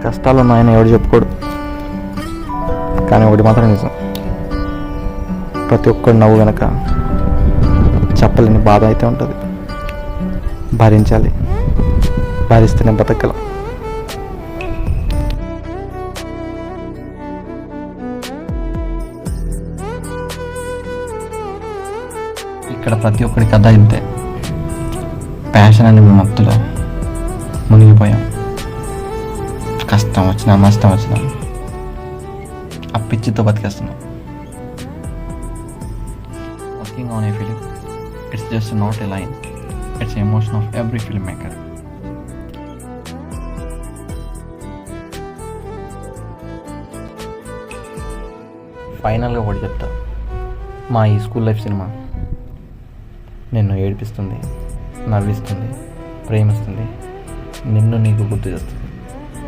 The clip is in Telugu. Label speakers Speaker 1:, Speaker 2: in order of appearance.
Speaker 1: కష్టాలు ఉన్నాయని ఎవడు చెప్పుకోడు. కానీ ఒకటి మాత్రం నిజం, ప్రతి ఒక్కడు నవ్వు వెనక చెప్పలేని బాధ అయితే ఉంటుంది. భరించాలి, భరిస్తేనే బతకగలం. ఇక్కడ ప్రతి ఒక్కడి కథ ఇంతే. ప్యాషన్ అనే మత్తులో మునిగిపోయాం. కష్టం వచ్చినా నష్టం వచ్చినా ఆ పిచ్చితో బతికేస్తున్నాం. Working on a film, it's just not a line, it's emotion of every film maker. ఫైనల్గా ఒకటి చెప్తా, మా ఈ స్కూల్ లైఫ్ సినిమా నిన్ను ఏడిపిస్తుంది, నవ్విస్తుంది, ప్రేమిస్తుంది, నిన్ను నీకు గుర్తు చేస్తుంది.